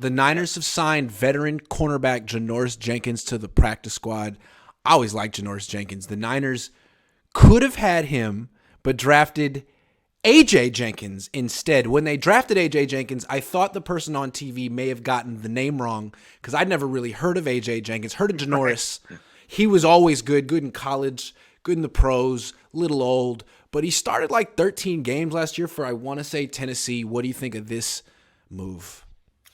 The Niners have signed veteran cornerback Janoris Jenkins to the practice squad. I always liked Janoris Jenkins. The Niners could have had him, but drafted A.J. Jenkins instead. When they drafted A.J. Jenkins, I thought the person on TV may have gotten the name wrong because I'd never really heard of A.J. Jenkins, heard of Janoris. Right. He was always good in college, good in the pros, little old, but he started like 13 games last year for, I want to say, Tennessee. What do you think of this move?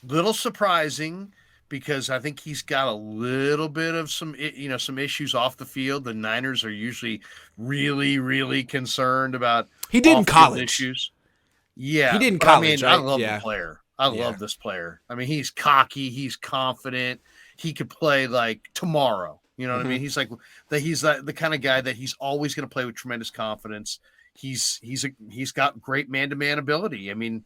Little surprising because I think he's got a little bit of some issues off the field. The Niners are usually really, really concerned about he did in college issues. Yeah, he did in college. I love the player. I love this player. I mean, he's cocky. He's confident. He could play like tomorrow. You know what I mean? He's like the kind of guy that he's always going to play with tremendous confidence. He's got great man-to-man ability. I mean,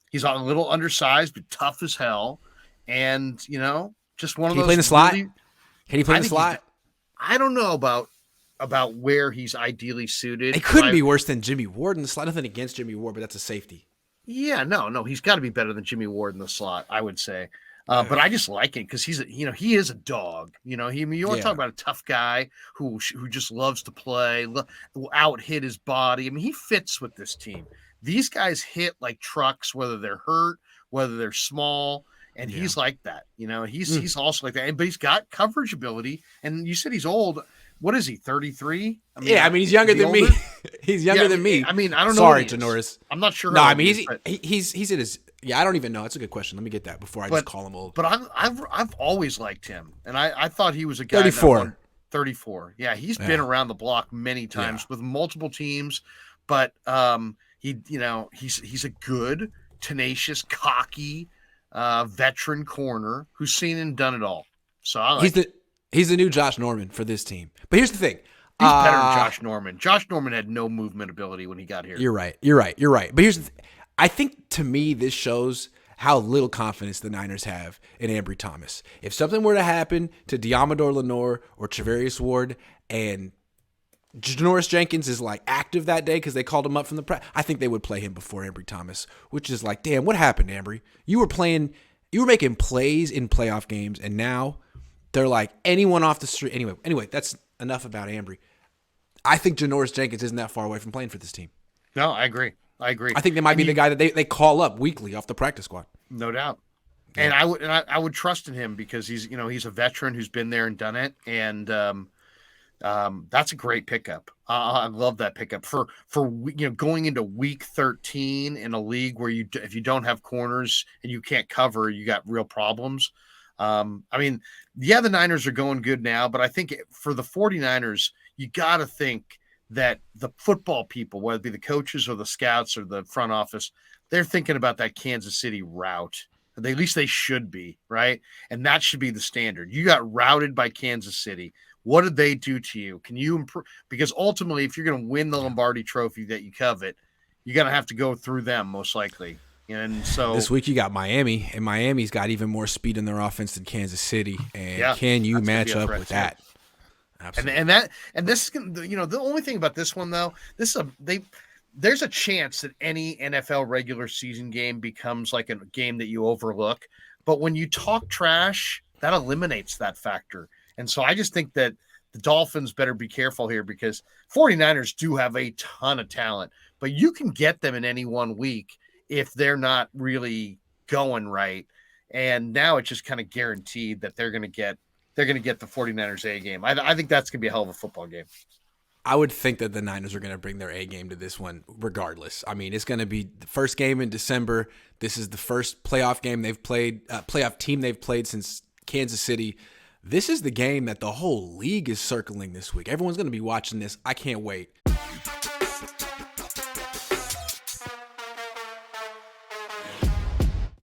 he's a little undersized, but tough as hell. And, just one of those. Can he play in the slot? Can he play in the slot? I don't know about where he's ideally suited. It couldn't be worse than Jimmy Ward in the slot. Nothing against Jimmy Ward, but that's a safety. Yeah, no. He's got to be better than Jimmy Ward in the slot, I would say. But I just like it because he is a dog. You want to talk about a tough guy who just loves to play, will out hit his body. I mean, he fits with this team. These guys hit like trucks, whether they're hurt, whether they're small, and he's like that. He's also like that. But he's got coverage ability. And you said he's old. What is he? 33? He's younger than me. He's younger than me. I mean, I don't know. Sorry, Janoris. I'm not sure. No, I mean he's at his. Yeah, I don't even know. That's a good question. Let me get that before I just call him old. But I've always liked him, and I thought he was a guy. 34. 34. Yeah, he's been around the block many times with multiple teams, but he's a good, tenacious, cocky, veteran corner who's seen and done it all. So I like he's the new Josh Norman for this team. But here's the thing. He's better than Josh Norman. Josh Norman had no movement ability when he got here. You're right. But here's the thing. I think, to me, this shows how little confidence the Niners have in Ambry Thomas. If something were to happen to Diamador Lenore or Travarius Ward and Janoris Jenkins is like active that day because they called him up from the practice, I think they would play him before Ambry Thomas, which is like, damn, what happened, Ambry? You were making plays in playoff games, and now they're like anyone off the street. Anyway, that's enough about Ambry. I think Janoris Jenkins isn't that far away from playing for this team. No, I agree. I think they might be the guy that they call up weekly off the practice squad. No doubt. Yeah. And I would trust in him because he's a veteran who's been there and done it. And that's a great pickup. I love that pickup for going into week 13 in a league where if you don't have corners and you can't cover, you got real problems. The Niners are going good now, but I think for the 49ers, you got to think that the football people, whether it be the coaches or the scouts or the front office, they're thinking about that Kansas City route. At least they should be, right? And that should be the standard. You got routed by Kansas City. What did they do to you? Can you improve? Because ultimately, if you're going to win the Lombardi trophy that you covet, you're going to have to go through them most likely. And so this week you got Miami, and Miami's got even more speed in their offense than Kansas City. And can you match up with that? Absolutely. And this is the only thing about this one though, there's a chance that any NFL regular season game becomes like a game that you overlook, but when you talk trash, that eliminates that factor. And so I just think that the Dolphins better be careful here because 49ers do have a ton of talent, but you can get them in any one week if they're not really going right. And now it's just kind of guaranteed that they're going to get the 49ers A game. I think that's going to be a hell of a football game. I would think that the Niners are going to bring their A game to this one regardless. I mean, it's going to be the first game in December. This is the first playoff game they've played, playoff team they've played since Kansas City. This is the game that the whole league is circling this week. Everyone's going to be watching this. I can't wait